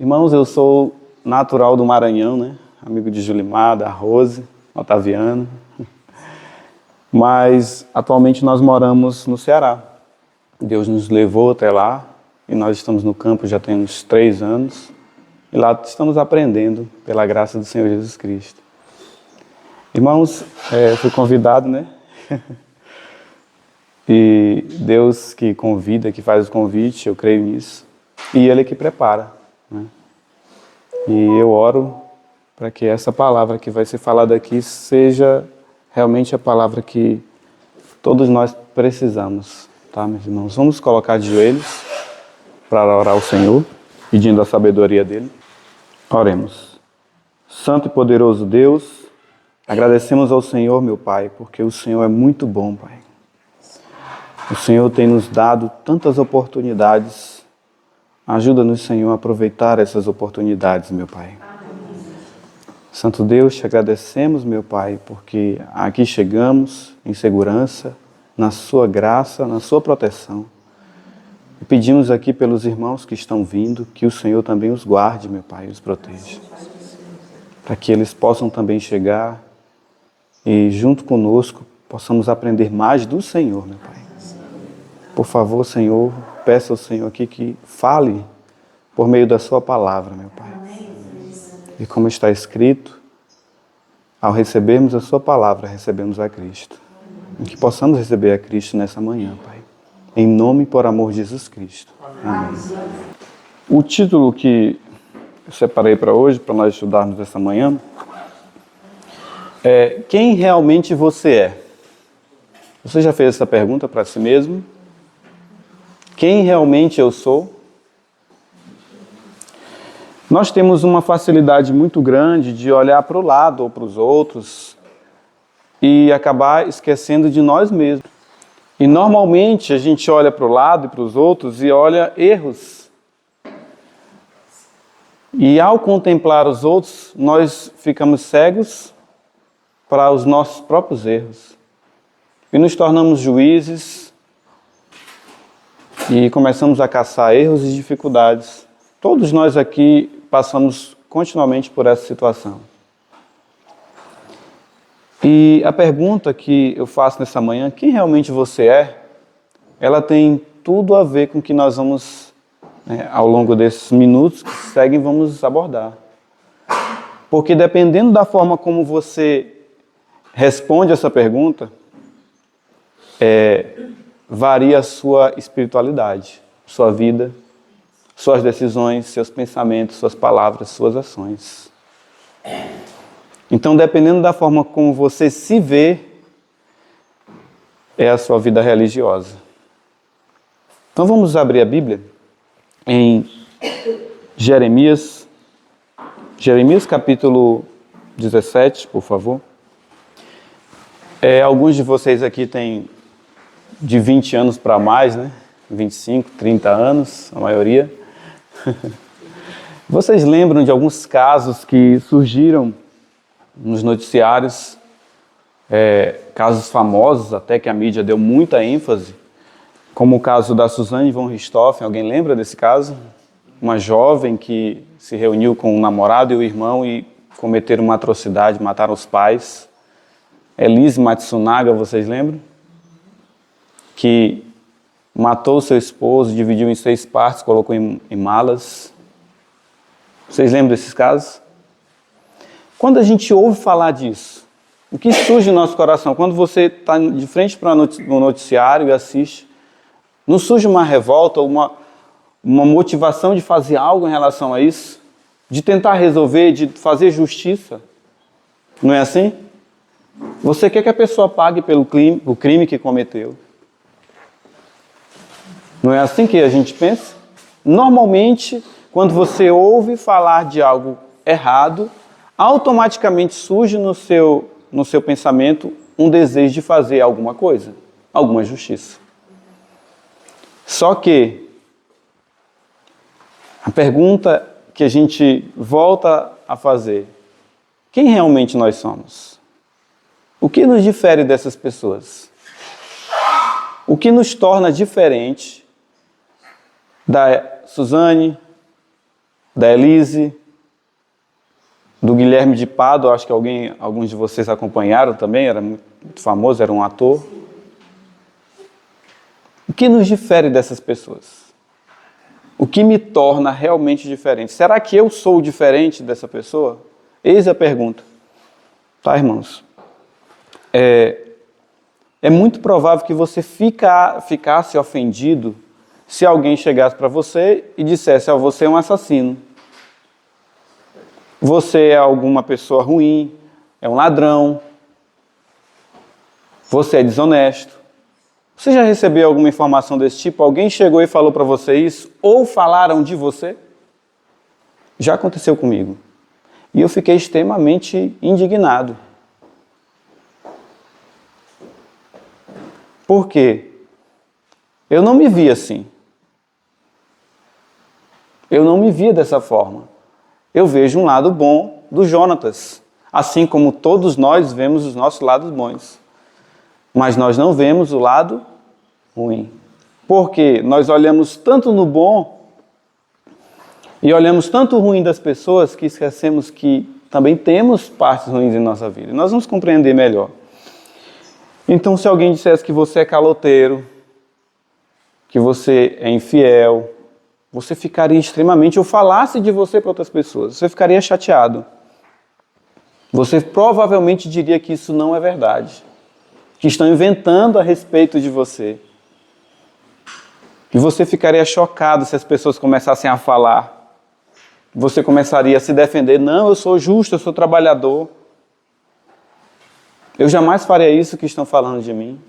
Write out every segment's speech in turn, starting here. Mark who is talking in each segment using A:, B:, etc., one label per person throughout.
A: Irmãos, eu sou natural do Maranhão, né? Amigo de Julimar, da Rose, Otaviano. Mas atualmente nós moramos no Ceará. Deus nos levou até lá e nós estamos no campo já tem uns 3 anos. E lá estamos aprendendo pela graça do Senhor Jesus Cristo. Irmãos, fui convidado, né? E Deus que convida, que faz o convite, eu creio nisso. E Ele que prepara, né? E eu oro para que essa palavra que vai ser falada aqui seja realmente a palavra que todos nós precisamos, tá, meus irmãos? Vamos colocar de joelhos para orar ao Senhor, pedindo a sabedoria dEle. Oremos. Santo e poderoso Deus, agradecemos ao Senhor, meu Pai, porque o Senhor é muito bom, Pai. O Senhor tem nos dado tantas oportunidades. Ajuda-nos, Senhor, a aproveitar essas oportunidades, meu Pai. Santo Deus, te agradecemos, meu Pai, porque aqui chegamos em segurança, na sua graça, na sua proteção. E pedimos aqui pelos irmãos que estão vindo, que o Senhor também os guarde, meu Pai, e os proteja. Para que eles possam também chegar e junto conosco possamos aprender mais do Senhor, meu Pai. Por favor, Senhor, peço ao Senhor aqui que fale por meio da sua palavra, meu Pai. E como está escrito, ao recebermos a sua palavra, recebemos a Cristo. E que possamos receber a Cristo nessa manhã, Pai. Em nome e por amor de Jesus Cristo. Amém. O título que eu separei para hoje, para nós estudarmos essa manhã, é Quem realmente você é? Você já fez essa pergunta para si mesmo? Quem realmente eu sou? Nós temos uma facilidade muito grande de olhar para o lado ou para os outros e acabar esquecendo de nós mesmos. E normalmente a gente olha para o lado e para os outros e olha erros. E ao contemplar os outros, nós ficamos cegos para os nossos próprios erros. E nos tornamos juízes e começamos a caçar erros e dificuldades. Todos nós aqui passamos continuamente por essa situação. E a pergunta que eu faço nessa manhã, quem realmente você é? Ela tem tudo a ver com o que nós vamos, ao longo desses minutos que seguem, vamos abordar. Porque dependendo da forma como você responde essa pergunta, varia a sua espiritualidade, sua vida, suas decisões, seus pensamentos, suas palavras, suas ações. Então, dependendo da forma como você se vê, é a sua vida religiosa. Então, vamos abrir a Bíblia em Jeremias capítulo 17, por favor. Alguns de vocês aqui têm de 20 anos para mais, né? 25, 30 anos, a maioria. Vocês lembram de alguns casos que surgiram nos noticiários, casos famosos, até que a mídia deu muita ênfase, como o caso da Suzane von Richthofen? Alguém lembra desse caso? Uma jovem que se reuniu com o namorado e o irmão e cometeram uma atrocidade, mataram os pais. Elise Matsunaga, vocês lembram? Que matou seu esposo, dividiu em 6 partes, colocou em malas. Vocês lembram desses casos? Quando a gente ouve falar disso, o que surge no nosso coração? Quando você está de frente para o noticiário e assiste, não surge uma revolta, uma motivação de fazer algo em relação a isso? De tentar resolver, de fazer justiça? Não é assim? Você quer que a pessoa pague pelo crime que cometeu. Não é assim que a gente pensa? Normalmente, quando você ouve falar de algo errado, automaticamente surge no seu pensamento um desejo de fazer alguma coisa, alguma justiça. Só que a pergunta que a gente volta a fazer, quem realmente nós somos? O que nos difere dessas pessoas? O que nos torna diferente da Suzane, da Elise, do Guilherme de Pádua, acho que alguns de vocês acompanharam também, era muito famoso, era um ator. O que nos difere dessas pessoas? O que me torna realmente diferente? Será que eu sou diferente dessa pessoa? Eis a pergunta. Tá, irmãos? É muito provável que você ficasse ofendido se alguém chegasse para você e dissesse: você é um assassino. Você é alguma pessoa ruim, é um ladrão. Você é desonesto. Você já recebeu alguma informação desse tipo? Alguém chegou e falou para você isso? Ou falaram de você? Já aconteceu comigo. E eu fiquei extremamente indignado. Por quê? Eu não me via assim. Eu não me via dessa forma. Eu vejo um lado bom do Jonatas, assim como todos nós vemos os nossos lados bons. Mas nós não vemos o lado ruim. Porque nós olhamos tanto no bom e olhamos tanto o ruim das pessoas que esquecemos que também temos partes ruins em nossa vida. E nós vamos compreender melhor. Então, se alguém dissesse que você é caloteiro, que você é infiel, você ficaria extremamente, ou falasse de você para outras pessoas, você ficaria chateado. Você provavelmente diria que isso não é verdade, que estão inventando a respeito de você. E você ficaria chocado se as pessoas começassem a falar. Você começaria a se defender. Não, eu sou justo, eu sou trabalhador. Eu jamais faria isso que estão falando de mim.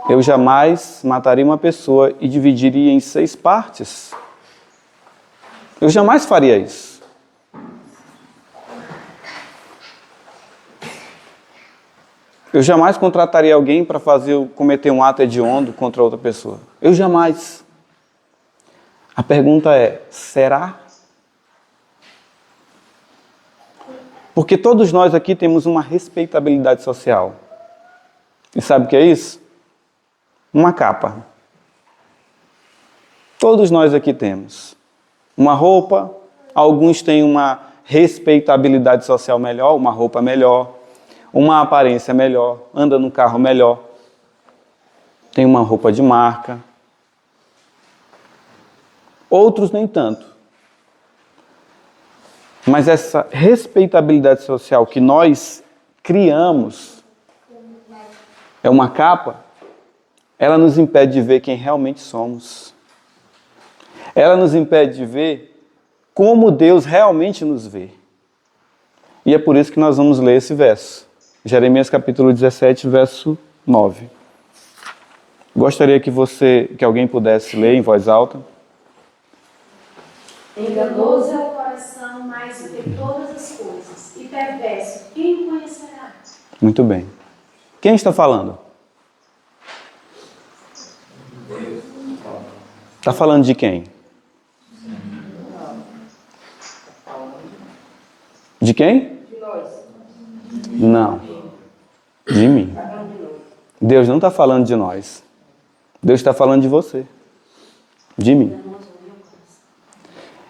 A: Eu jamais mataria uma pessoa e dividiria em 6 partes. Eu jamais faria isso. Eu jamais contrataria alguém para cometer um ato hediondo contra outra pessoa. Eu jamais. A pergunta é, será? Porque todos nós aqui temos uma respeitabilidade social. E sabe o que é isso? Uma capa. Todos nós aqui temos. Uma roupa, alguns têm uma respeitabilidade social melhor, uma roupa melhor, uma aparência melhor, anda num carro melhor, tem uma roupa de marca. Outros nem tanto. Mas essa respeitabilidade social que nós criamos é uma capa, ela nos impede de ver quem realmente somos. Ela nos impede de ver como Deus realmente nos vê. E é por isso que nós vamos ler esse verso. Jeremias capítulo 17, verso 9. Gostaria que alguém pudesse ler em voz alta.
B: Enganoso é o coração mais do que todas as coisas, e perverso, quem o conhecerá?
A: Muito bem. Quem está falando? Está falando de quem? De quem?
B: De nós.
A: Não. De mim. Deus não está falando de nós. Deus está falando de você. De mim.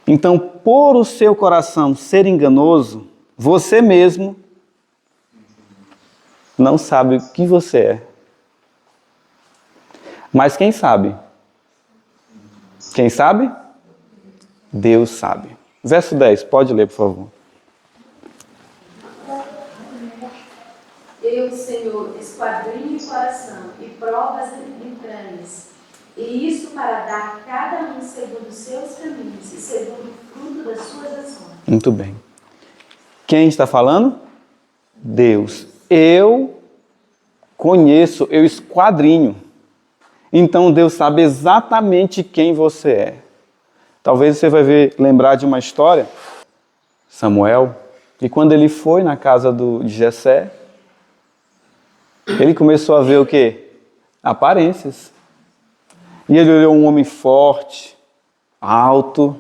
A: Então, por o seu coração ser enganoso, você mesmo não sabe o que você é. Mas quem sabe? Quem sabe? Deus sabe. Verso 10, pode ler, por favor.
B: Eu, Senhor, esquadrinho o coração e provas as entranhas, e isso para dar a cada um segundo os seus caminhos e segundo o fruto das suas ações.
A: Muito bem. Quem está falando? Deus. Eu conheço, eu esquadrinho. Então Deus sabe exatamente quem você é. Talvez você vai lembrar de uma história, Samuel, e quando ele foi na casa de Jessé, ele começou a ver o quê? Aparências. E ele olhou um homem forte, alto,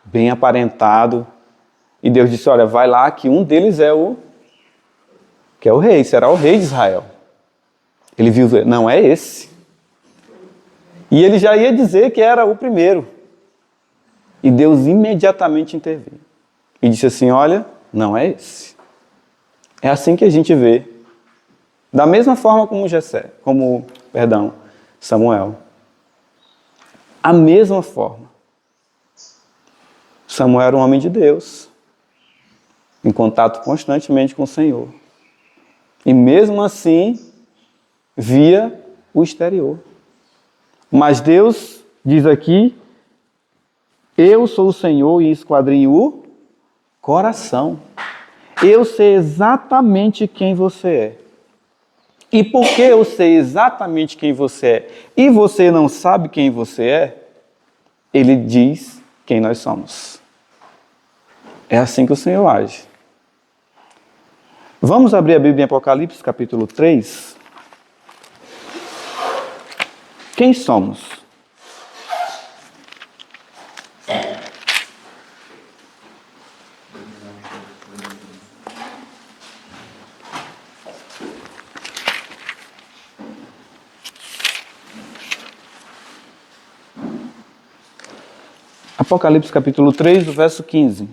A: bem aparentado. E Deus disse, olha, vai lá que um deles é o rei, será o rei de Israel. Ele viu, não é esse. E ele já ia dizer que era o primeiro. E Deus imediatamente interveio. E disse assim, olha, não é esse. É assim que a gente vê. Da mesma forma como Samuel. A mesma forma. Samuel era um homem de Deus, em contato constantemente com o Senhor. E mesmo assim, via o exterior. Mas Deus diz aqui, eu sou o Senhor e esquadrinho o coração. Eu sei exatamente quem você é. E porque eu sei exatamente quem você é e você não sabe quem você é, ele diz quem nós somos. É assim que o Senhor age. Vamos abrir a Bíblia em Apocalipse, capítulo 3. Quem somos? Apocalipse capítulo 3, o verso 15.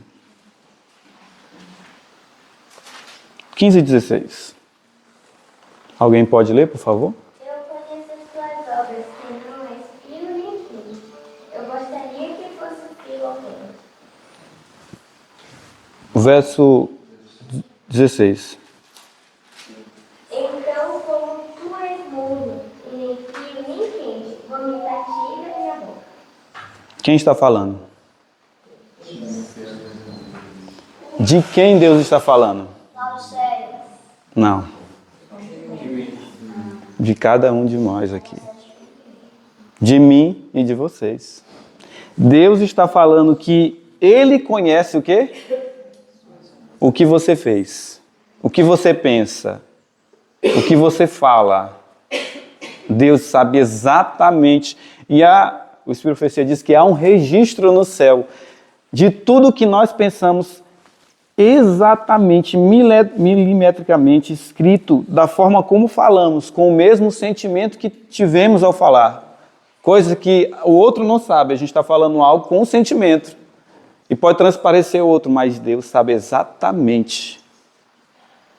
A: 15 e 16. Alguém pode ler, por favor?
C: Eu conheço as tuas obras, que não és frio nem quente. Eu gostaria que fosse frio ou quente.
A: Verso 16.
C: Então, como tu és morno, e nem frio nem quente, vomitar-te da minha boca.
A: Quem está falando? De quem Deus está falando? Não. De cada um de nós aqui. De mim e de vocês. Deus está falando que Ele conhece o quê? O que você fez. O que você pensa. O que você fala. Deus sabe exatamente. E o Espírito de Profecia diz que há um registro no céu de tudo que nós pensamos exatamente, milimetricamente escrito da forma como falamos, com o mesmo sentimento que tivemos ao falar. Coisa que o outro não sabe, a gente está falando algo com sentimento. E pode transparecer o outro, mas Deus sabe exatamente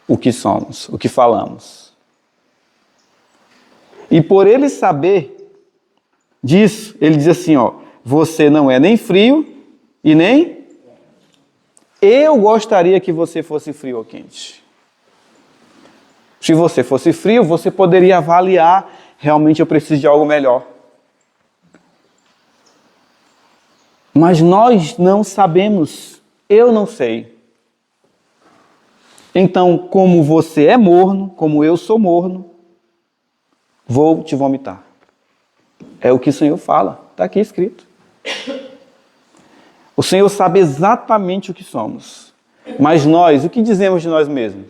A: o que somos, o que falamos. E por Ele saber disso, Ele diz assim, ó, você não é nem frio e nem... Eu gostaria que você fosse frio ou quente. Se você fosse frio, você poderia avaliar, realmente eu preciso de algo melhor. Mas nós não sabemos, eu não sei. Então, como você é morno, como eu sou morno, vou te vomitar. É o que o Senhor fala, está aqui escrito. O Senhor sabe exatamente o que somos. Mas nós, o que dizemos de nós mesmos?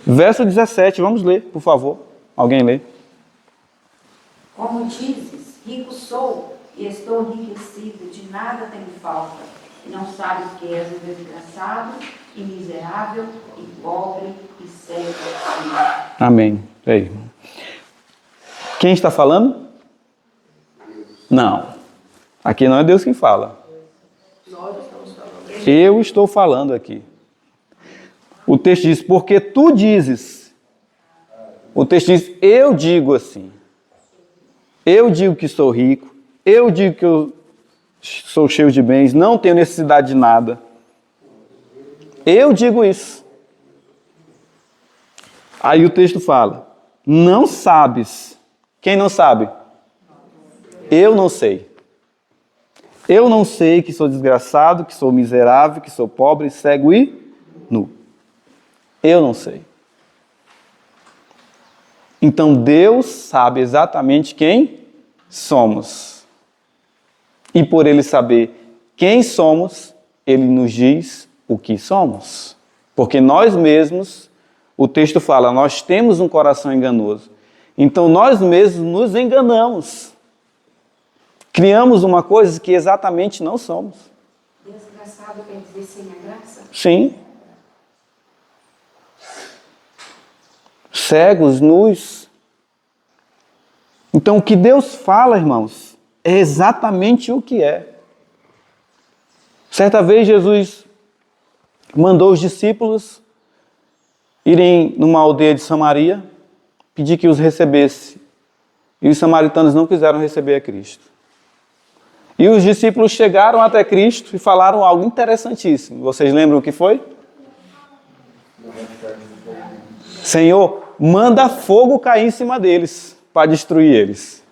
A: Verso 17, vamos ler, por favor. Alguém lê?
D: Como dizes, rico sou e estou enriquecido, de nada tenho falta. E não sabes que és um desgraçado e miserável e pobre e cego.
A: Amém. Ei. Quem está falando? Não. Aqui não é Deus quem fala. Eu estou falando aqui. O texto diz, porque tu dizes. O texto diz, eu digo assim. Eu digo que sou rico. Eu digo que eu sou cheio de bens. Não tenho necessidade de nada. Eu digo isso. Aí o texto fala, não sabes. Quem não sabe? Eu não sei. Eu não sei que sou desgraçado, que sou miserável, que sou pobre, cego e nu. Eu não sei. Então Deus sabe exatamente quem somos. E por Ele saber quem somos, Ele nos diz o que somos. Porque nós mesmos, o texto fala, nós temos um coração enganoso. Então nós mesmos nos enganamos. Criamos uma coisa que exatamente não somos.
D: Desgraçado quer dizer sem a graça?
A: Sim. Cegos, nus. Então o que Deus fala, irmãos, é exatamente o que é. Certa vez Jesus mandou os discípulos irem numa aldeia de Samaria, pedir que os recebesse. E os samaritanos não quiseram receber a Cristo. E os discípulos chegaram até Cristo e falaram algo interessantíssimo. Vocês lembram o que foi? Senhor, manda fogo cair em cima deles para destruir eles.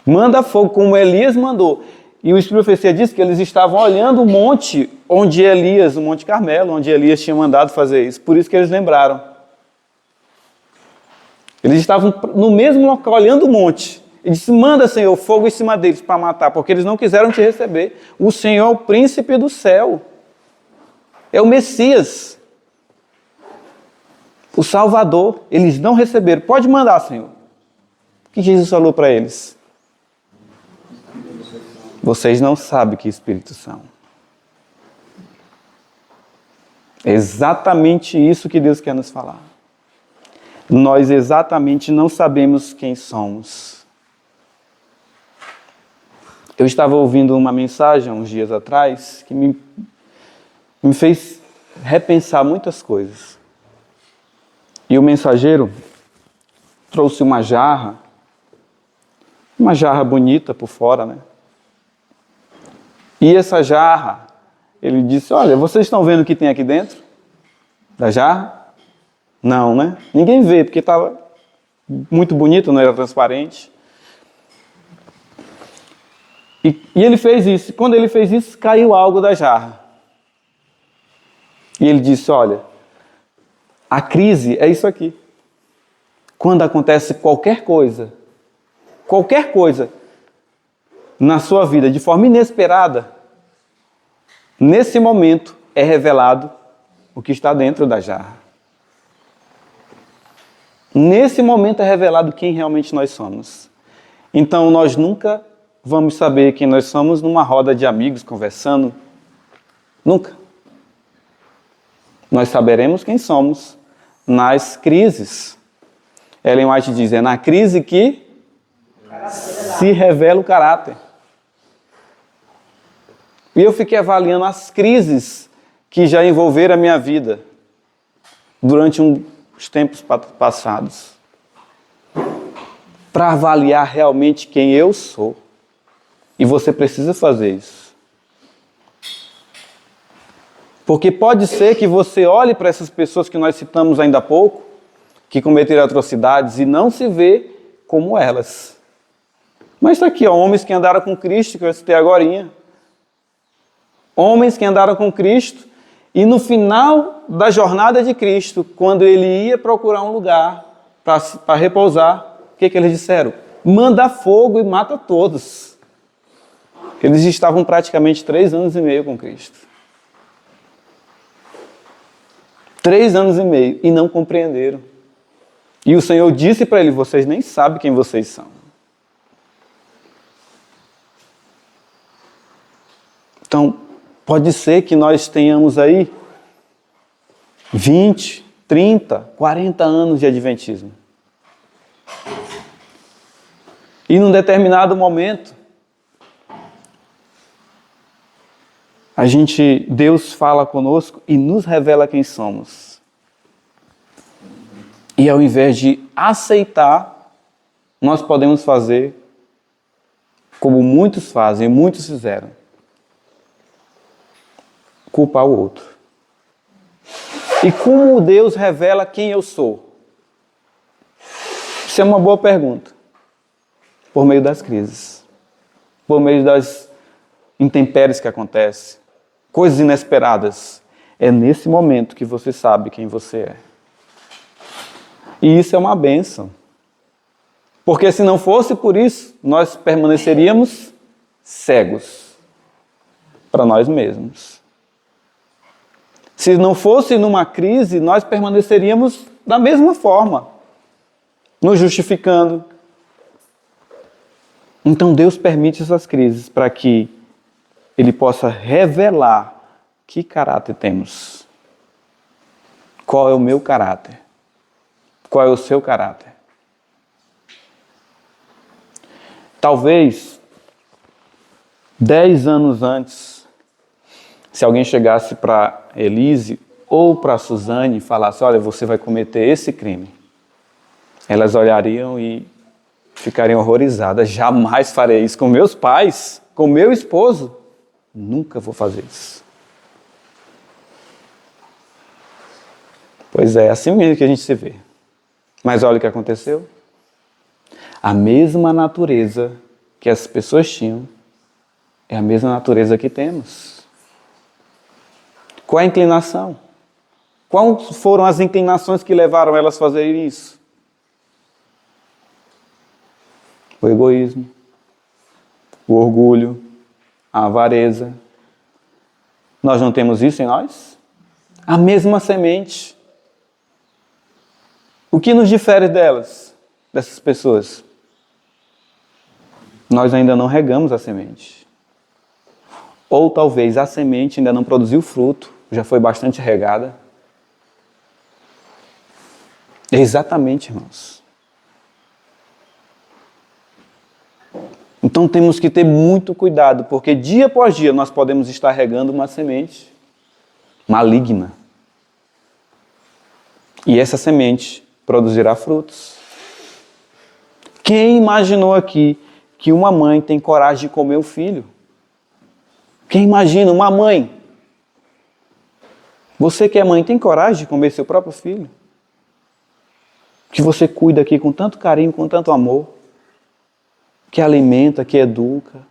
A: Manda fogo, como Elias mandou. E o Espírito de Profecia diz que eles estavam olhando o monte onde Elias, o Monte Carmelo, onde Elias tinha mandado fazer isso. Por isso que eles lembraram. Eles estavam no mesmo local, olhando o monte. Ele disse, manda, Senhor, fogo em cima deles para matar, porque eles não quiseram te receber. O Senhor é o príncipe do céu. É o Messias. O Salvador. Eles não receberam. Pode mandar, Senhor. O que Jesus falou para eles? Vocês não sabem que espíritos são. É exatamente isso que Deus quer nos falar. Nós exatamente não sabemos quem somos. Eu estava ouvindo uma mensagem uns dias atrás que me fez repensar muitas coisas. E o mensageiro trouxe uma jarra bonita por fora, né? E essa jarra, ele disse, olha, vocês estão vendo o que tem aqui dentro da jarra? Não, né? Ninguém vê, porque estava muito bonito, não era transparente. E ele fez isso. Quando ele fez isso, caiu algo da jarra. E ele disse, olha, a crise é isso aqui. Quando acontece qualquer coisa na sua vida de forma inesperada, nesse momento é revelado o que está dentro da jarra. Nesse momento é revelado quem realmente nós somos. Então nós nunca vamos saber quem nós somos numa roda de amigos conversando. Nunca. Nós saberemos quem somos nas crises. Ellen White diz, é na crise que se revela o caráter. E eu fiquei avaliando as crises que já envolveram a minha vida durante os tempos passados, para avaliar realmente quem eu sou. E você precisa fazer isso. Porque pode ser que você olhe para essas pessoas que nós citamos ainda há pouco, que cometeram atrocidades, e não se vê como elas. Mas está aqui, ó, homens que andaram com Cristo, que eu citei agorinha. Homens que andaram com Cristo, e no final da jornada de Cristo, quando ele ia procurar um lugar para repousar, o que eles disseram? Manda fogo e mata todos. Eles estavam praticamente 3 anos e meio com Cristo. 3 anos e meio, e não compreenderam. E o Senhor disse para eles, vocês nem sabem quem vocês são. Então, pode ser que nós tenhamos aí 20, 30, 40 anos de adventismo. E num determinado momento, Deus fala conosco e nos revela quem somos. E ao invés de aceitar, nós podemos fazer como muitos fazem, muitos fizeram. Culpar o outro. E como Deus revela quem eu sou? Isso é uma boa pergunta. Por meio das crises. Por meio das intempéries que acontecem. Coisas inesperadas. É nesse momento que você sabe quem você é. E isso é uma bênção. Porque se não fosse por isso, nós permaneceríamos cegos para nós mesmos. Se não fosse numa crise, nós permaneceríamos da mesma forma, nos justificando. Então Deus permite essas crises para que Ele possa revelar que caráter temos. Qual é o meu caráter? Qual é o seu caráter? Talvez 10 anos antes, se alguém chegasse para Elise ou para Suzane e falasse, olha, você vai cometer esse crime, elas olhariam e ficariam horrorizadas. Jamais farei isso com meus pais, com meu esposo. Nunca vou fazer isso. Pois é, assim mesmo que a gente se vê. Mas olha o que aconteceu. A mesma natureza que as pessoas tinham é a mesma natureza que temos. Qual é a inclinação? Quais foram as inclinações que levaram elas a fazerem isso? O egoísmo, o orgulho, a avareza. Nós não temos isso em nós? A mesma semente. O que nos difere delas, dessas pessoas? Nós ainda não regamos a semente. Ou talvez a semente ainda não produziu fruto, já foi bastante regada. Exatamente, irmãos. Então temos que ter muito cuidado, porque dia após dia nós podemos estar regando uma semente maligna. E essa semente produzirá frutos. Quem imaginou aqui que uma mãe tem coragem de comer o filho? Quem imagina uma mãe? Você que é mãe, tem coragem de comer seu próprio filho? Que você cuida aqui com tanto carinho, com tanto amor, que alimenta, que educa.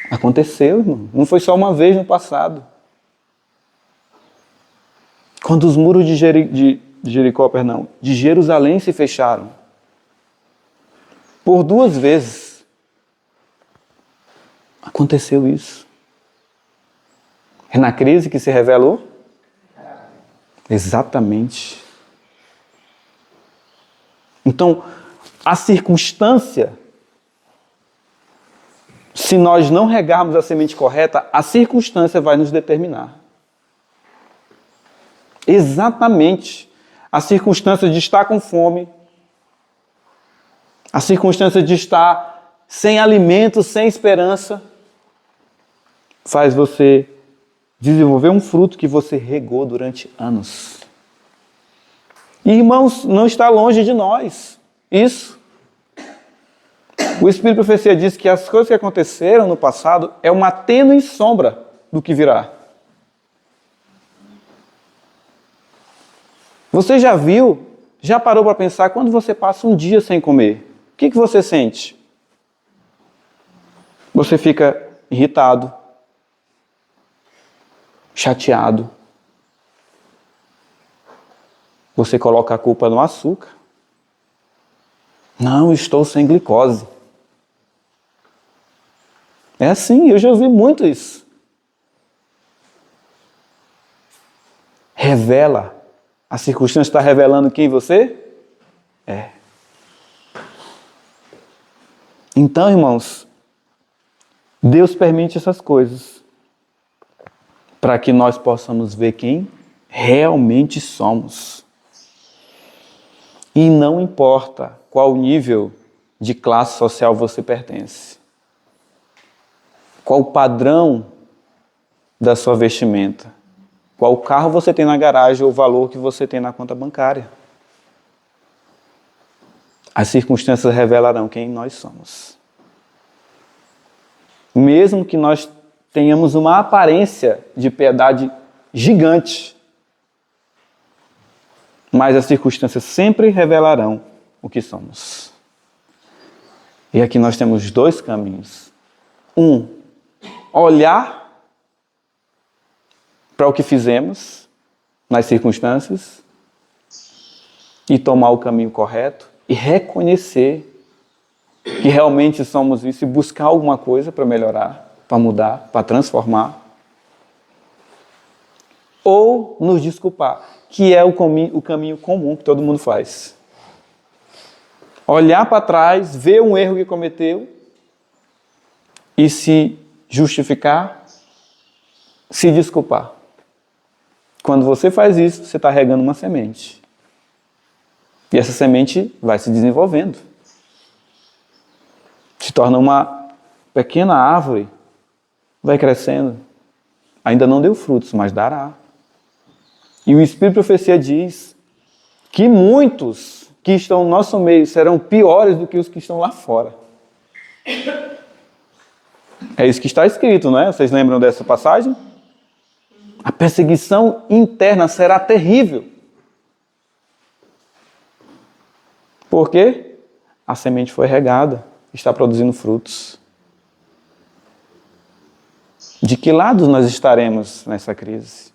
A: Aconteceu, irmão. Não foi só uma vez no passado. Quando os muros de Jerusalém se fecharam, por 2 vezes, aconteceu isso. É na crise que se revelou? Exatamente. Então, a circunstância, se nós não regarmos a semente correta, a circunstância vai nos determinar. Exatamente. A circunstância de estar com fome, a circunstância de estar sem alimento, sem esperança, faz você desenvolver um fruto que você regou durante anos. E, irmãos, não está longe de nós isso. O Espírito de Profecia diz que as coisas que aconteceram no passado é uma tênue sombra do que virá. Você já viu, já parou para pensar, quando você passa um dia sem comer, o que você sente? Você fica irritado, chateado. Você coloca a culpa no açúcar. Não, estou sem glicose. É assim, eu já ouvi muito isso. Revela. A circunstância está revelando quem você é. Então, irmãos, Deus permite essas coisas para que nós possamos ver quem realmente somos. E não importa qual nível de classe social você pertence, qual o padrão da sua vestimenta, qual carro você tem na garagem ou o valor que você tem na conta bancária. As circunstâncias revelarão quem nós somos. Mesmo que nós tenhamos uma aparência de piedade gigante, mas as circunstâncias sempre revelarão o que somos. E aqui nós temos 2 caminhos. Olhar para o que fizemos nas circunstâncias e tomar o caminho correto e reconhecer que realmente somos isso e buscar alguma coisa para melhorar, para mudar, para transformar. Ou nos desculpar, que é o caminho comum que todo mundo faz. Olhar para trás, ver um erro que cometeu e se justificar, se desculpar. Quando você faz isso, você está regando uma semente. E essa semente vai se desenvolvendo. torna uma pequena árvore, vai crescendo. Ainda não deu frutos, mas dará. E o Espírito de Profecia diz que muitos que estão no nosso meio serão piores do que os que estão lá fora. É isso que está escrito, não é? Vocês lembram dessa passagem? A perseguição interna será terrível. Por quê? A semente foi regada, está produzindo frutos. De que lado nós estaremos nessa crise?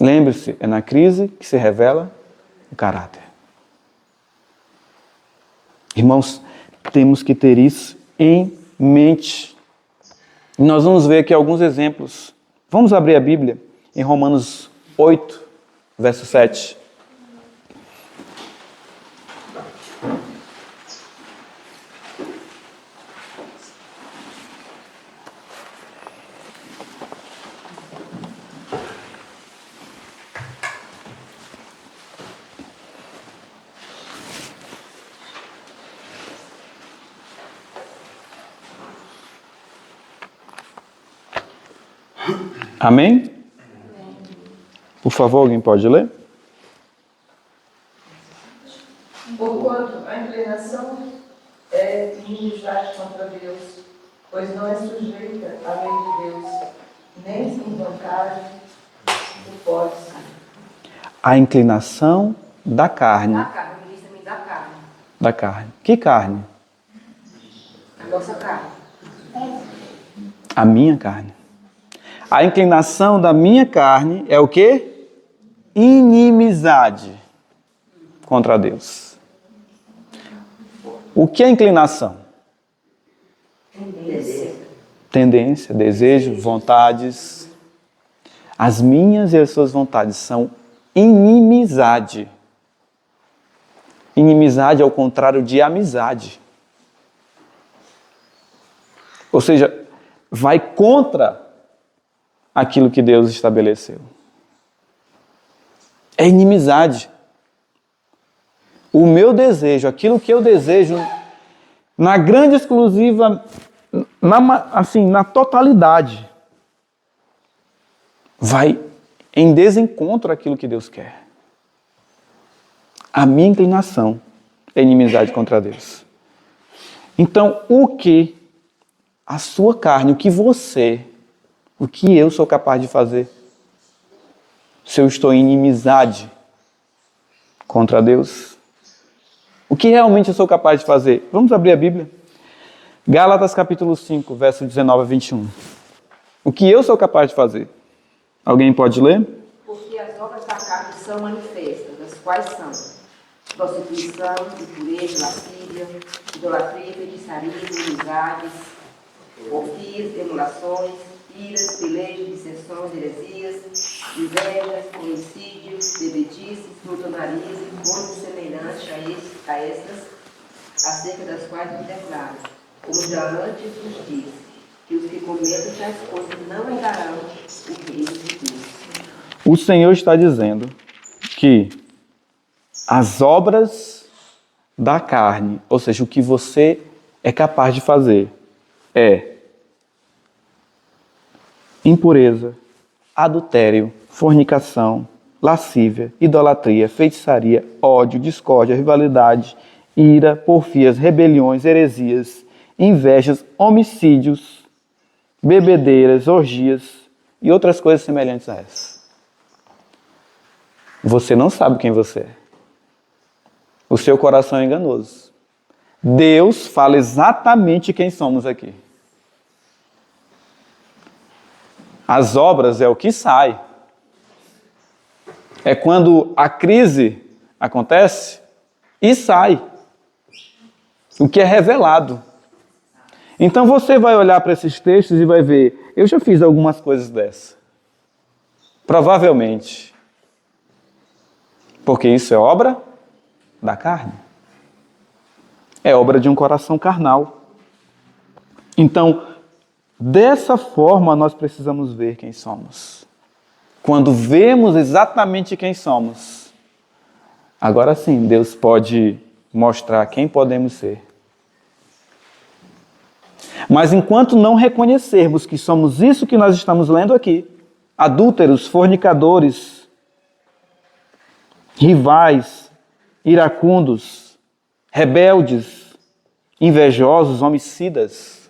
A: Lembre-se, é na crise que se revela o caráter. Irmãos, temos que ter isso em mente. E nós vamos ver aqui alguns exemplos. Vamos abrir a Bíblia em Romanos 8, verso 7. Amém? Por favor, alguém pode ler?
E: Porquanto a inclinação é inimizade contra Deus, pois não é sujeita à lei de Deus, nem em vantagem do pode-se.
A: A inclinação da carne.
D: Da carne, ministra-me da carne.
A: Da carne. Que carne?
D: A nossa carne.
A: A minha carne. A inclinação da minha carne é o quê? Inimizade contra Deus. O que é inclinação? Tendência, desejo, vontades. As minhas e as suas vontades são inimizade. Inimizade é o contrário de amizade. Ou seja, vai contra aquilo que Deus estabeleceu. É inimizade. O meu desejo, aquilo que eu desejo, na grande exclusiva, na totalidade, vai em desencontro àquilo que Deus quer. A minha inclinação é inimizade contra Deus. Então, o que a sua carne, o que você, o que eu sou capaz de fazer? Se eu estou em inimizade contra Deus, o que realmente eu sou capaz de fazer? Vamos abrir a Bíblia. Gálatas capítulo 5, verso 19 a 21. O que eu sou capaz de fazer? Alguém pode ler?
D: Porque as obras da carne são manifestas, as quais são prostituição, impureza, lascívia, idolatria, feitiçaria, inimizades, porfias, emulações, iras, pelejos, dissensões, heresias, invejas, homicídios, bebedices, glutonarias e coisas semelhantes a estas, acerca das quais nos declaro, como já antes vos disse, que os que cometem tais coisas não herdarão o reino de Deus.
A: O Senhor está dizendo que as obras da carne, ou seja, o que você é capaz de fazer, é impureza, adultério, fornicação, lascívia, idolatria, feitiçaria, ódio, discórdia, rivalidade, ira, porfias, rebeliões, heresias, invejas, homicídios, bebedeiras, orgias e outras coisas semelhantes a essas. Você não sabe quem você é. O seu coração é enganoso. Deus fala exatamente quem somos aqui. As obras é o que sai. É quando a crise acontece e sai. O que é revelado. Então você vai olhar para esses textos e vai ver, eu já fiz algumas coisas dessas. Provavelmente. Porque isso é obra da carne. É obra de um coração carnal. Então, dessa forma nós precisamos ver quem somos. Quando vemos exatamente quem somos, agora sim, Deus pode mostrar quem podemos ser. Mas enquanto não reconhecermos que somos isso que nós estamos lendo aqui, adúlteros, fornicadores, rivais, iracundos, rebeldes, invejosos, homicidas,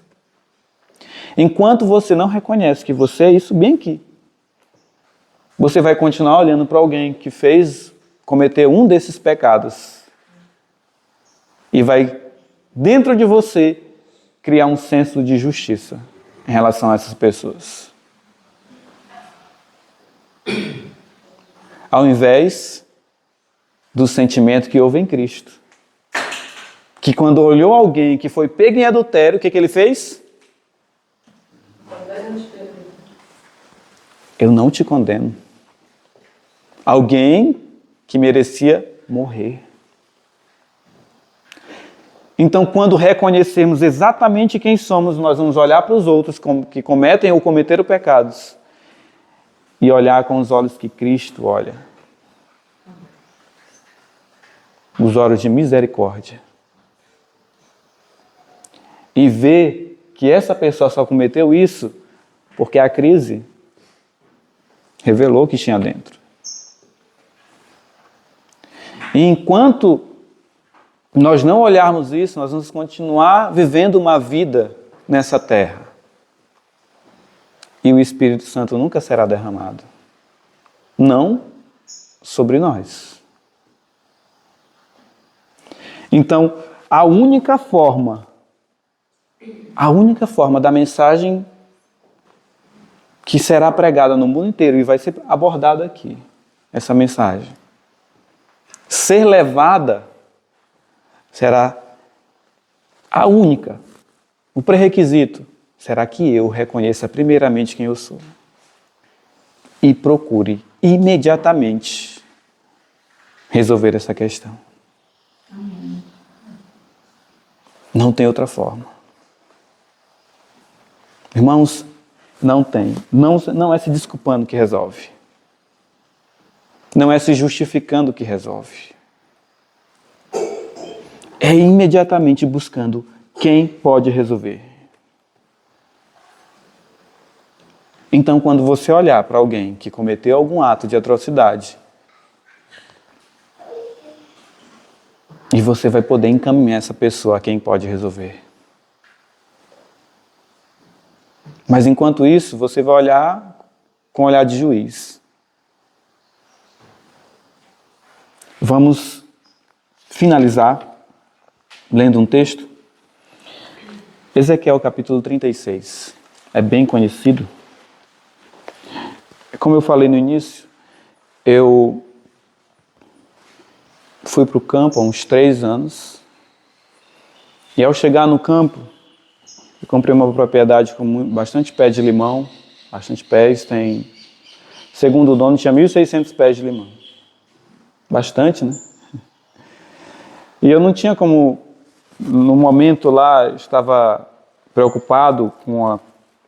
A: enquanto você não reconhece que você é isso bem aqui, você vai continuar olhando para alguém que cometeu um desses pecados e vai, dentro de você, criar um senso de justiça em relação a essas pessoas. Ao invés do sentimento que houve em Cristo, que quando olhou alguém que foi pego em adultério, o que ele fez? Eu não te condeno. Alguém que merecia morrer. Então, quando reconhecermos exatamente quem somos, nós vamos olhar para os outros que cometem ou cometeram pecados e olhar com os olhos que Cristo olha. Os olhos de misericórdia. E ver que essa pessoa só cometeu isso porque a crise revelou o que tinha dentro. E enquanto nós não olharmos isso, nós vamos continuar vivendo uma vida nessa terra. E o Espírito Santo nunca será derramado. Não sobre nós. Então, a única forma da mensagem que será pregada no mundo inteiro e vai ser abordada aqui, essa mensagem, ser levada será a única, o pré-requisito será que eu reconheça primeiramente quem eu sou e procure imediatamente resolver essa questão. Não tem outra forma. Irmãos, não tem. Não é se desculpando que resolve. Não é se justificando que resolve. É imediatamente buscando quem pode resolver. Então, quando você olhar para alguém que cometeu algum ato de atrocidade, e você vai poder encaminhar essa pessoa a quem pode resolver. Mas enquanto isso, você vai olhar com olhar de juiz. Vamos finalizar lendo um texto. Ezequiel capítulo 36. É bem conhecido. Como eu falei no início, eu fui para o campo há uns 3 anos. E ao chegar no campo, eu comprei uma propriedade com bastante pé de limão. Bastante pés, segundo o dono, tinha 1.600 pés de limão. Bastante, né? E eu não tinha como, no momento lá, eu estava preocupado com a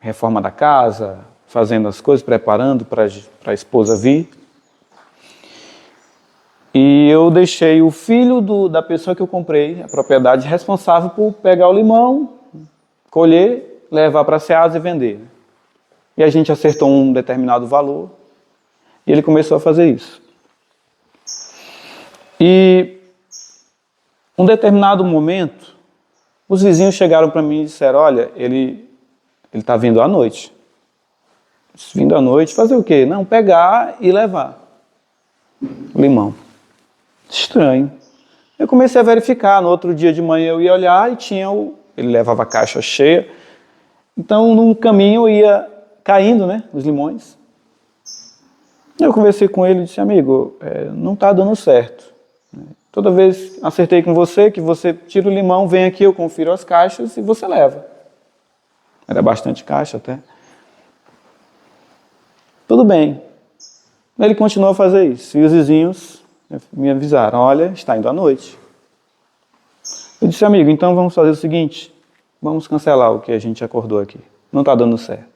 A: reforma da casa, fazendo as coisas, preparando para a esposa vir. E eu deixei o filho da pessoa que eu comprei a propriedade responsável por pegar o limão, colher, levar para a Ceasa e vender. E a gente acertou um determinado valor e ele começou a fazer isso. E um determinado momento, os vizinhos chegaram para mim e disseram, olha, ele está vindo à noite. Vindo à noite, fazer o quê? Não, pegar e levar o limão. Estranho. Eu comecei a verificar, no outro dia de manhã eu ia olhar e ele levava a caixa cheia. Então, no caminho ia caindo, né, os limões. Eu conversei com ele e disse, amigo, não está dando certo. Toda vez acertei com você, que você tira o limão, vem aqui, eu confiro as caixas e você leva. Era bastante caixa até. Tudo bem. Ele continuou a fazer isso. E os vizinhos me avisaram, olha, está indo à noite. Eu disse, amigo, então vamos fazer o seguinte, vamos cancelar o que a gente acordou aqui. Não está dando certo.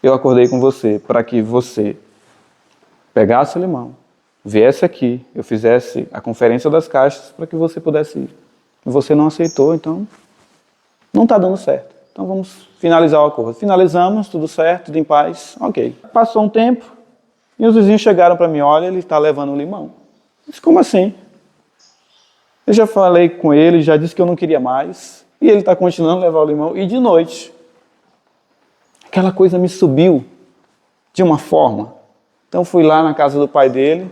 A: Eu acordei com você para que você pegasse o limão, viesse aqui, eu fizesse a conferência das caixas para que você pudesse ir. E você não aceitou, então Não está dando certo. Então vamos finalizar o acordo. Finalizamos, tudo certo, tudo em paz. Ok. Passou um tempo e os vizinhos chegaram para mim, olha, ele está levando um limão. Eu disse, como assim? Eu já falei com ele, já disse que eu não queria mais. E ele está continuando a levar o limão. E de noite, aquela coisa me subiu de uma forma. Então fui lá na casa do pai dele,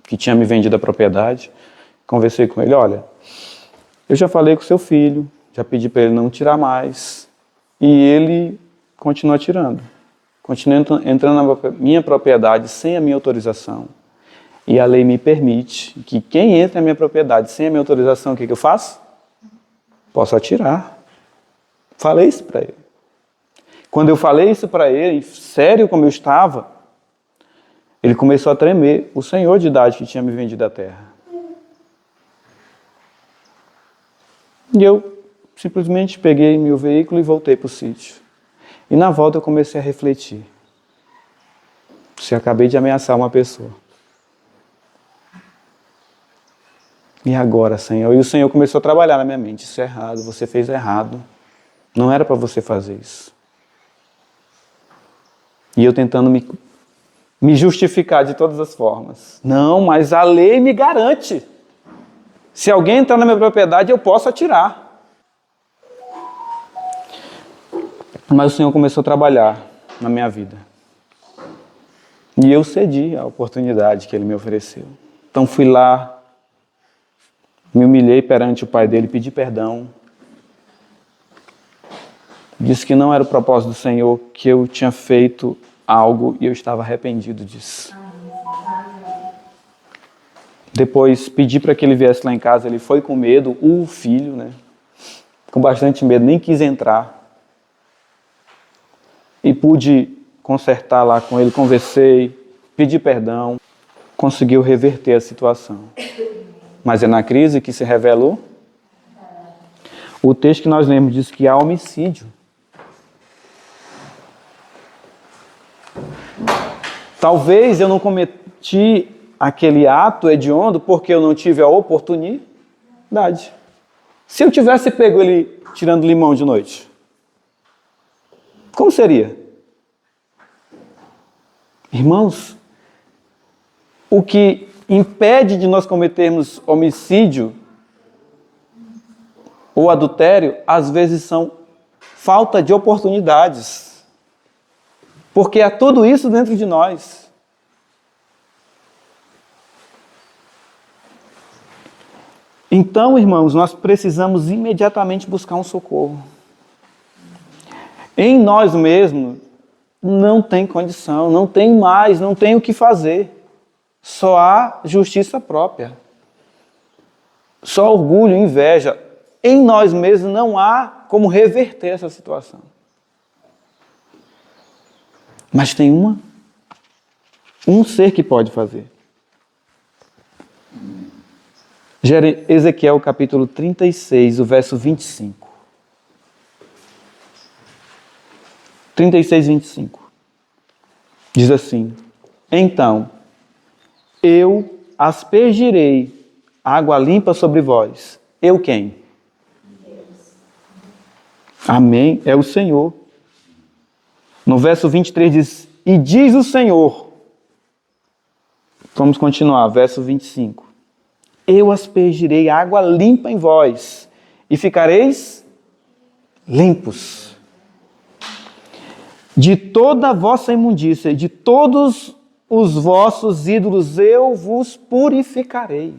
A: que tinha me vendido a propriedade. Conversei com ele, olha, eu já falei com seu filho, já pedi para ele não tirar mais. E ele continua tirando. Continua entrando na minha propriedade sem a minha autorização. E a lei me permite que quem entra na minha propriedade sem a minha autorização, o que eu faço? Posso atirar. Falei isso para ele. Quando eu falei isso para ele, sério como eu estava, ele começou a tremer. O senhor de idade que tinha me vendido a terra. E eu simplesmente peguei meu veículo e voltei para o sítio. E na volta eu comecei a refletir. Se eu acabei de ameaçar uma pessoa. E agora, Senhor? E o Senhor começou a trabalhar na minha mente. Isso é errado, você fez errado. Não era para você fazer isso. E eu tentando me justificar de todas as formas. Não, mas a lei me garante. Se alguém entrar na minha propriedade, eu posso atirar. Mas o Senhor começou a trabalhar na minha vida. E eu cedi à oportunidade que Ele me ofereceu. Então fui lá, me humilhei perante o pai dele, pedi perdão. Disse que não era o propósito do Senhor, que eu tinha feito algo e eu estava arrependido disso. Depois pedi para que ele viesse lá em casa, ele foi com medo, o filho, né? Com bastante medo, nem quis entrar. E pude consertar lá com ele, conversei, pedi perdão, conseguiu reverter a situação. Mas é na crise que se revelou. O texto que nós lemos diz que há homicídio. Talvez eu não cometi aquele ato hediondo porque eu não tive a oportunidade. Se eu tivesse pego ele tirando limão de noite, como seria? Irmãos, o que impede de nós cometermos homicídio ou adultério, às vezes são falta de oportunidades. Porque há tudo isso dentro de nós. Então, irmãos, nós precisamos imediatamente buscar um socorro. Em nós mesmos, não tem condição, não tem mais, não tem o que fazer. Só há justiça própria. Só orgulho, inveja. Em nós mesmos não há como reverter essa situação. Mas tem um ser que pode fazer. Ezequiel capítulo 36, o verso 25. 36, 25. Diz assim: então, eu aspergirei água limpa sobre vós. Eu quem? Deus. Amém? É o Senhor. No verso 23 diz, e diz o Senhor. Vamos continuar, verso 25. Eu aspergirei água limpa em vós, e ficareis limpos. De toda a vossa imundícia, de todos os vossos ídolos, eu vos purificarei.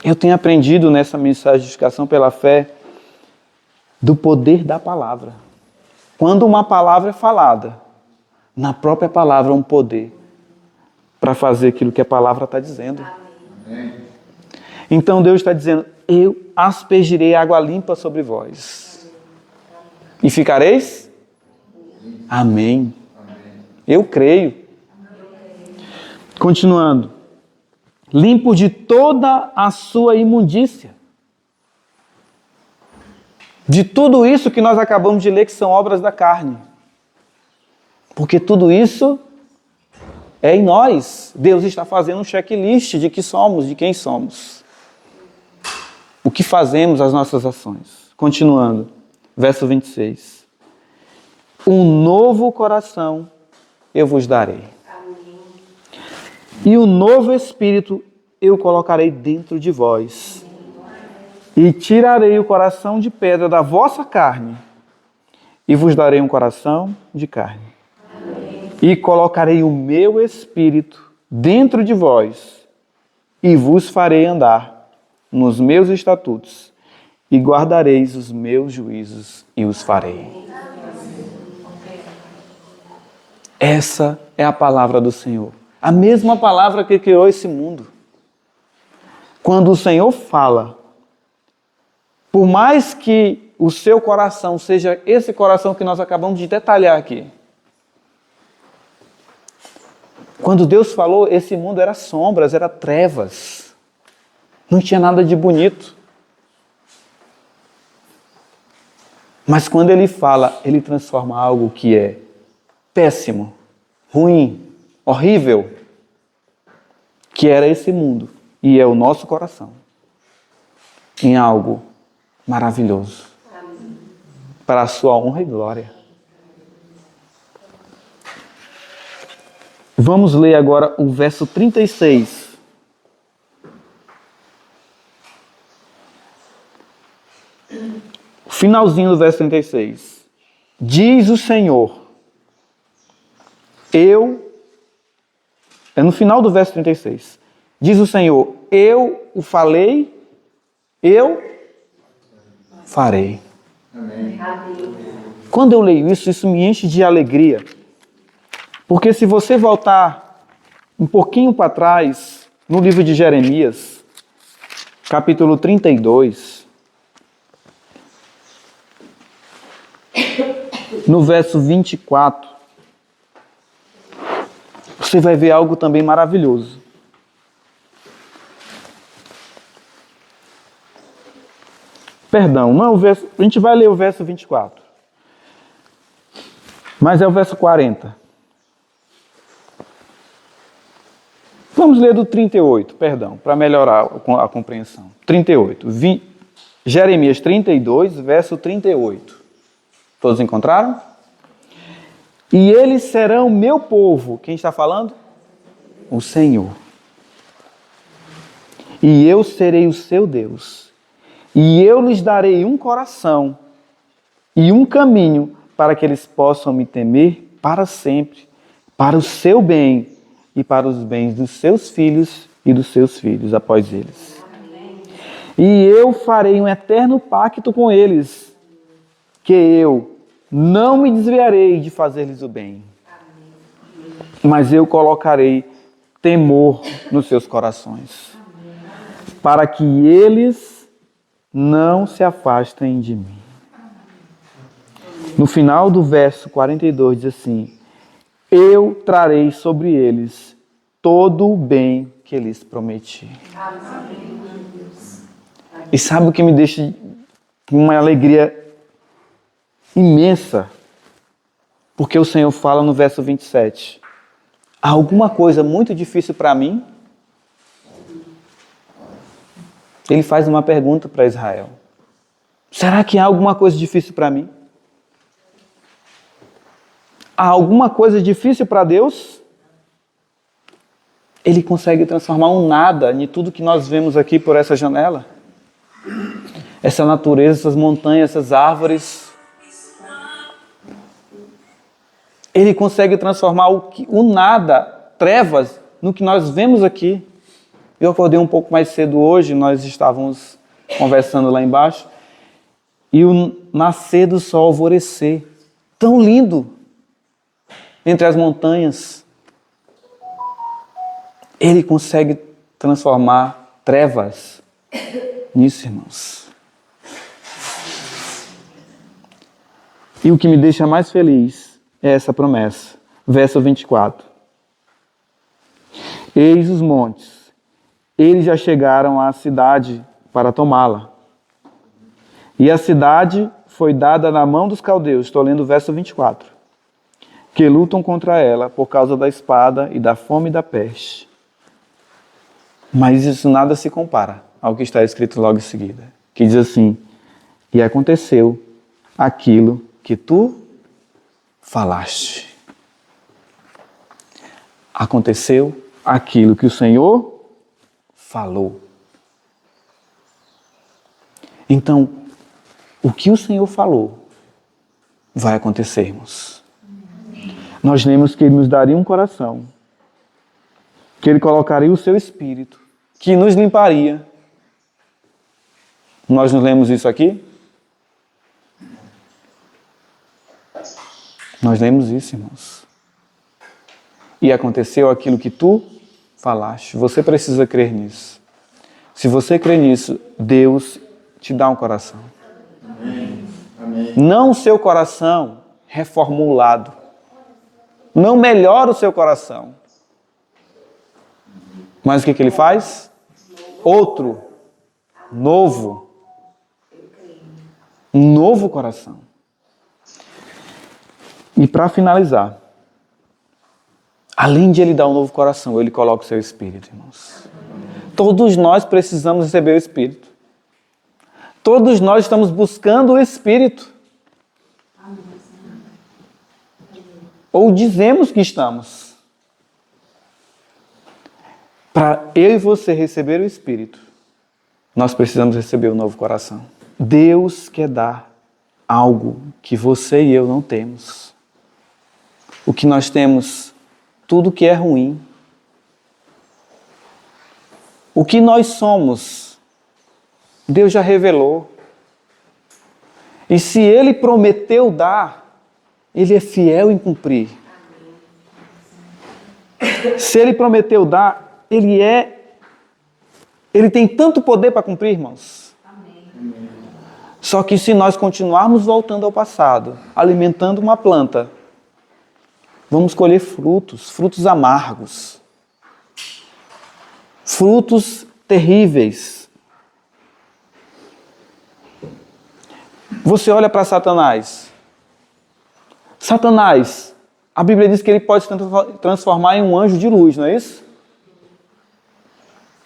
A: Eu tenho aprendido nessa mensagem de justificação pela fé do poder da palavra. Quando uma palavra é falada, na própria palavra há um poder para fazer aquilo que a palavra está dizendo. Amém. Então Deus está dizendo, eu aspergirei água limpa sobre vós. E ficareis? Amém. Eu creio. Continuando. Limpo de toda a sua imundícia. De tudo isso que nós acabamos de ler, que são obras da carne. Porque tudo isso é em nós. Deus está fazendo um checklist de que somos, de quem somos. o que fazemos, as nossas ações. Continuando, verso 26. Um novo coração eu vos darei. E um novo espírito eu colocarei dentro de vós. E tirarei o coração de pedra da vossa carne, e vos darei um coração de carne. E colocarei o meu espírito dentro de vós, e vos farei andar nos meus estatutos, e guardareis os meus juízos, e os farei. Essa é a palavra do Senhor. A mesma palavra que criou esse mundo. Quando o Senhor fala, por mais que o seu coração seja esse coração que nós acabamos de detalhar aqui. Quando Deus falou, esse mundo era sombras, era trevas. Não tinha nada de bonito. Mas quando Ele fala, Ele transforma algo que é péssimo, ruim, horrível, que era esse mundo, e é o nosso coração, em algo maravilhoso, para a sua honra e glória. Vamos ler agora o verso 36. O finalzinho do verso 36. Diz o Senhor, é no final do verso 36. Diz o Senhor, eu o falei, eu farei. Amém. Quando eu leio isso, isso me enche de alegria. Porque se você voltar um pouquinho para trás, no livro de Jeremias, capítulo 32, no verso 24, você vai ver algo também maravilhoso. Perdão, não é o verso, a gente vai ler o verso 24. Mas é o verso 40. Vamos ler do 38, perdão, para melhorar a compreensão. 38. Jeremias 32, verso 38. Todos encontraram? E eles serão meu povo. Quem está falando? O Senhor. E eu serei o seu Deus. E eu lhes darei um coração e um caminho para que eles possam me temer para sempre, para o seu bem e para os bens dos seus filhos e dos seus filhos após eles. Amém. E eu farei um eterno pacto com eles, que eu não me desviarei de fazer-lhes o bem. Amém. Mas eu colocarei temor nos seus corações, para que eles não se afastem de mim. No final do verso 42 diz assim, eu trarei sobre eles todo o bem que lhes prometi. Amém. E sabe o que me deixa com uma alegria imensa? Porque o Senhor fala no verso 27, há alguma coisa muito difícil para mim? Ele faz uma pergunta para Israel. Será que há alguma coisa difícil para mim? Há alguma coisa difícil para Deus? Ele consegue transformar um nada em tudo que nós vemos aqui por essa janela. Essa natureza, essas montanhas, essas árvores. Ele consegue transformar o nada, trevas, no que nós vemos aqui. Eu acordei um pouco mais cedo hoje, nós estávamos conversando lá embaixo, e o nascer do sol, alvorecer, tão lindo, entre as montanhas. Ele consegue transformar trevas nisso, irmãos. E o que me deixa mais feliz é essa promessa. Verso 24. Eis os montes. Eles já chegaram à cidade para tomá-la. E a cidade foi dada na mão dos caldeus. Estou lendo o verso 24. Que lutam contra ela por causa da espada e da fome e da peste. Mas isso nada se compara ao que está escrito logo em seguida. que diz assim: e aconteceu aquilo que tu falaste. Aconteceu aquilo que o Senhor falou. Então, o que o Senhor falou vai acontecer, irmãos. Nós lemos que Ele nos daria um coração, que Ele colocaria o seu Espírito, que nos limparia. Nós não lemos isso aqui? Nós lemos isso, irmãos. E aconteceu aquilo que tu falaste. Você precisa crer nisso. Se você crer nisso, Deus te dá um coração.
F: Amém. Amém.
A: Não o seu coração reformulado. Não melhora o seu coração. Mas o que Ele faz? Outro. Novo. Um novo coração. E para finalizar, além de Ele dar um novo coração, Ele coloca o seu Espírito, irmãos. Todos nós precisamos receber o Espírito. Todos nós estamos buscando o Espírito. Ou dizemos que estamos. Para eu e você receber o Espírito, nós precisamos receber um novo coração. Deus quer dar algo que você e eu não temos. O que nós temos, tudo que é ruim. O que nós somos, Deus já revelou. E se Ele prometeu dar, Ele é fiel em cumprir. Se Ele prometeu dar, Ele tem tanto poder para cumprir, irmãos. Só que se nós continuarmos voltando ao passado, alimentando uma planta, vamos colher frutos amargos, frutos terríveis. Você olha para Satanás. Satanás, a Bíblia diz que ele pode se transformar em um anjo de luz, não é isso?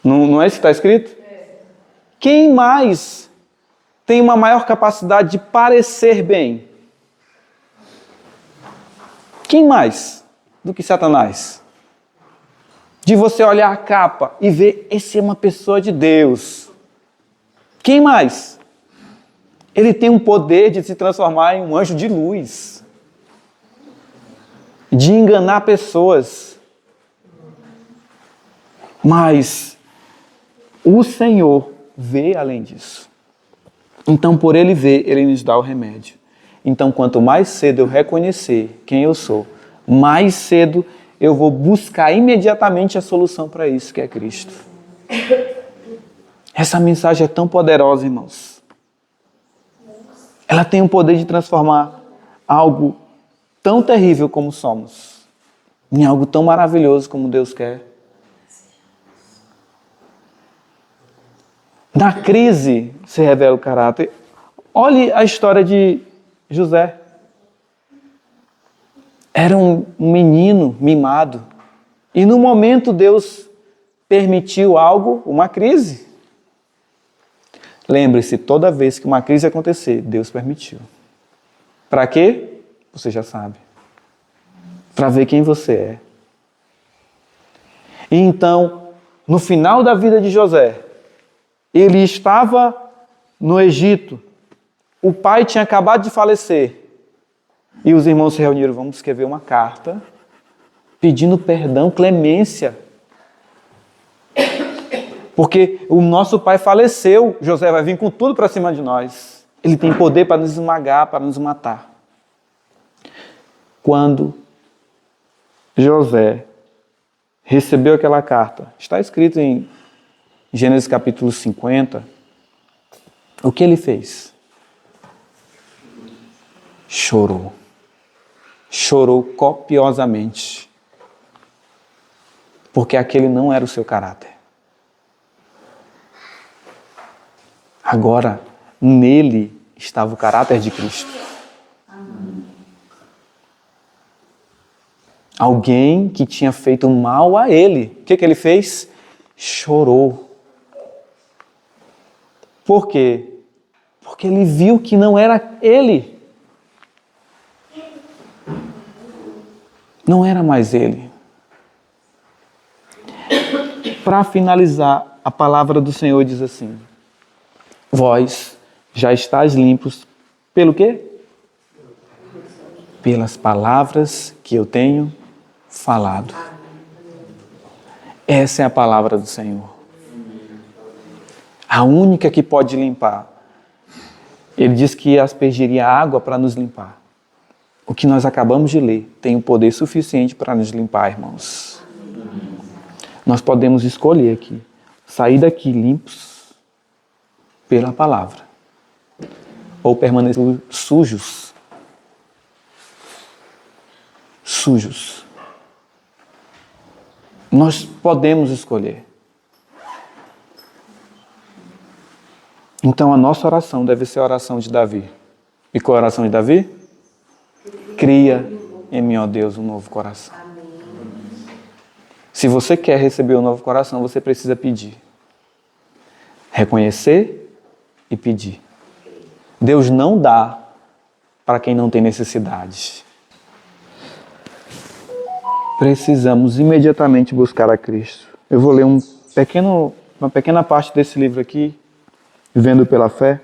A: Não é isso que está escrito? Quem mais tem uma maior capacidade de parecer bem? Quem mais do que Satanás? De você olhar a capa e ver, esse é uma pessoa de Deus. Quem mais? Ele tem um poder de se transformar em um anjo de luz. De enganar pessoas. Mas o Senhor vê além disso. Então, por Ele ver, Ele nos dá o remédio. Então, quanto mais cedo eu reconhecer quem eu sou, mais cedo eu vou buscar imediatamente a solução para isso, que é Cristo. Essa mensagem é tão poderosa, irmãos. Ela tem o poder de transformar algo tão terrível como somos em algo tão maravilhoso como Deus quer. Na crise se revela o caráter. Olhe a história de José. Era um menino mimado. E no momento Deus permitiu algo, uma crise. Lembre-se, toda vez que uma crise acontecer, Deus permitiu. Para quê? Você já sabe. Para ver quem você é. E então, no final da vida de José, ele estava no Egito. O pai tinha acabado de falecer. E os irmãos se reuniram, vamos escrever uma carta pedindo perdão, clemência. Porque o nosso pai faleceu, José vai vir com tudo para cima de nós. Ele tem poder para nos esmagar, para nos matar. Quando José recebeu aquela carta, está escrito em Gênesis capítulo 50, o que ele fez? Chorou. Chorou copiosamente. Porque aquele não era o seu caráter. Agora, nele estava o caráter de Cristo. Alguém que tinha feito mal a ele. O que ele fez? Chorou. Por quê? Porque ele viu que não era ele. Não era mais ele. Para finalizar, a palavra do Senhor diz assim: vós já estáis limpos pelo quê? Pelas palavras que eu tenho falado. Essa é a palavra do Senhor. A única que pode limpar. Ele diz que aspergiria água para nos limpar. O que nós acabamos de ler tem o poder suficiente para nos limpar, irmãos. Nós podemos escolher aqui, sair daqui limpos pela palavra, ou permanecer sujos. Sujos. Nós podemos escolher. Então a nossa oração deve ser a oração de Davi. E qual é a oração de Davi? Cria em mim, ó Deus, um novo coração. Se você quer receber um novo coração, você precisa pedir. Reconhecer e pedir. Deus não dá para quem não tem necessidade. Precisamos imediatamente buscar a Cristo. Eu vou ler uma pequena parte desse livro aqui, Vivendo pela Fé,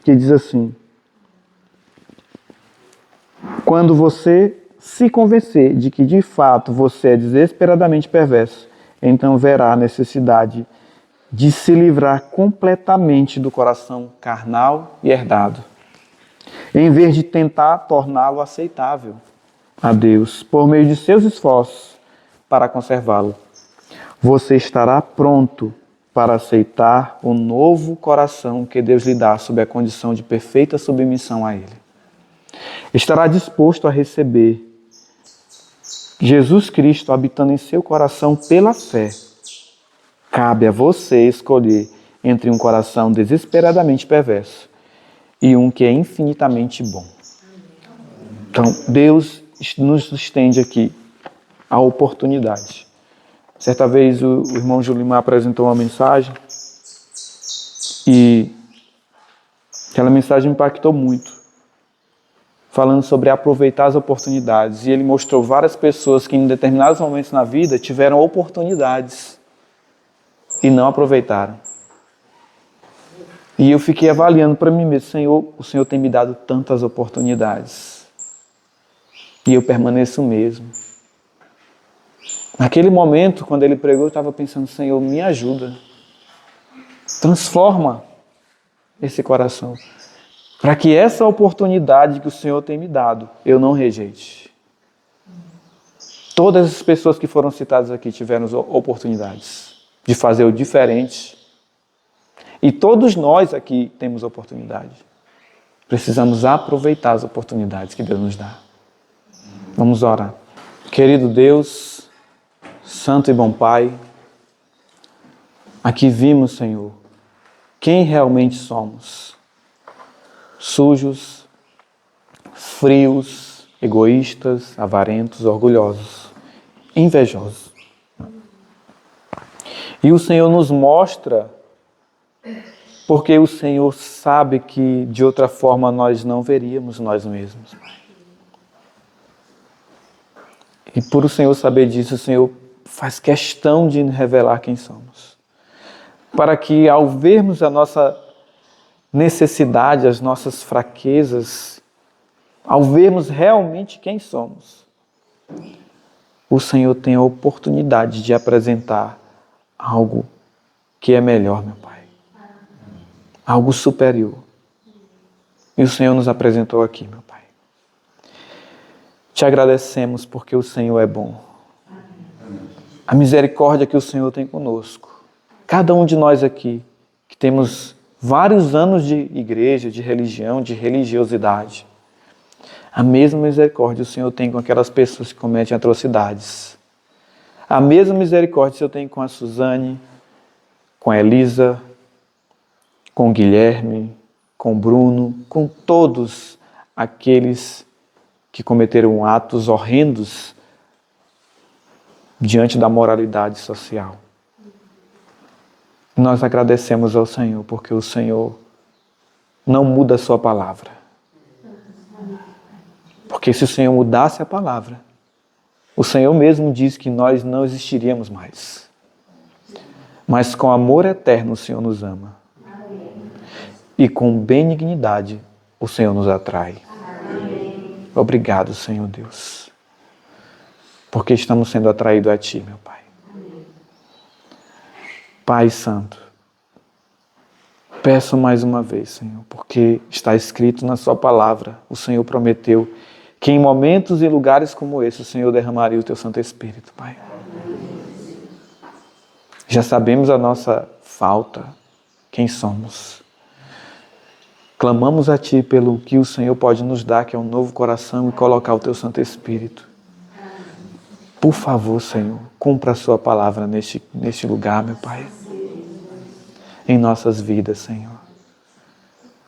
A: que diz assim: quando você se convencer de que de fato você é desesperadamente perverso, então verá a necessidade de se livrar completamente do coração carnal e herdado, em vez de tentar torná-lo aceitável a Deus por meio de seus esforços para conservá-lo. Você estará pronto para aceitar o novo coração que Deus lhe dá sob a condição de perfeita submissão a Ele. Estará disposto a receber Jesus Cristo habitando em seu coração pela fé. Cabe a você escolher entre um coração desesperadamente perverso e um que é infinitamente bom. Então, Deus nos estende aqui a oportunidade. Certa vez o irmão Julimar apresentou uma mensagem e aquela mensagem me impactou muito, falando sobre aproveitar as oportunidades. E ele mostrou várias pessoas que em determinados momentos na vida tiveram oportunidades e não aproveitaram. E eu fiquei avaliando para mim mesmo: Senhor, o Senhor tem me dado tantas oportunidades e eu permaneço mesmo. Naquele momento, quando ele pregou, eu estava pensando: Senhor, me ajuda. Transforma esse coração, para que essa oportunidade que o Senhor tem me dado, eu não rejeite. Todas as pessoas que foram citadas aqui tiveram oportunidades de fazer o diferente. E todos nós aqui temos oportunidade. Precisamos aproveitar as oportunidades que Deus nos dá. Vamos orar. Querido Deus, Santo e bom Pai, aqui vimos, Senhor, quem realmente somos. Sujos, frios, egoístas, avarentos, orgulhosos, invejosos. E o Senhor nos mostra, porque o Senhor sabe que de outra forma nós não veríamos nós mesmos, Pai. E por o Senhor saber disso, o Senhor faz questão de revelar quem somos. Para que ao vermos a nossa necessidade, as nossas fraquezas, ao vermos realmente quem somos, o Senhor tem a oportunidade de apresentar algo que é melhor, meu Pai. Algo superior. E o Senhor nos apresentou aqui, meu Pai. Te agradecemos porque o Senhor é bom. A misericórdia que o Senhor tem conosco. Cada um de nós aqui, que temos vários anos de igreja, de religião, de religiosidade, a mesma misericórdia o Senhor tem com aquelas pessoas que cometem atrocidades. A mesma misericórdia o Senhor tem com a Suzane, com a Elisa, com o Guilherme, com o Bruno, com todos aqueles que cometeram atos horrendos diante da moralidade social. Nós agradecemos ao Senhor, porque o Senhor não muda a sua palavra. Porque se o Senhor mudasse a palavra, o Senhor mesmo diz que nós não existiríamos mais. Mas com amor eterno o Senhor nos ama. E com benignidade o Senhor nos atrai. Obrigado, Senhor Deus. Porque estamos sendo atraídos a Ti, meu Pai. Pai Santo, peço mais uma vez, Senhor, porque está escrito na Sua palavra, o Senhor prometeu que em momentos e lugares como esse, o Senhor derramaria o Teu Santo Espírito, Pai. Já sabemos a nossa falta, quem somos. Clamamos a Ti pelo que o Senhor pode nos dar, que é um novo coração e colocar o Teu Santo Espírito. Por favor, Senhor, cumpra a Sua palavra neste lugar, meu Pai. Em nossas vidas, Senhor.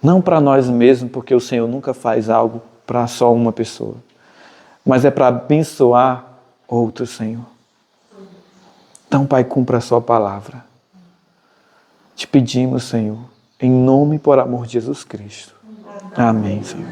A: Não para nós mesmos, porque o Senhor nunca faz algo para só uma pessoa. Mas é para abençoar outros, Senhor. Então, Pai, cumpra a Sua palavra. Te pedimos, Senhor, em nome e por amor de Jesus Cristo. Amém, Senhor.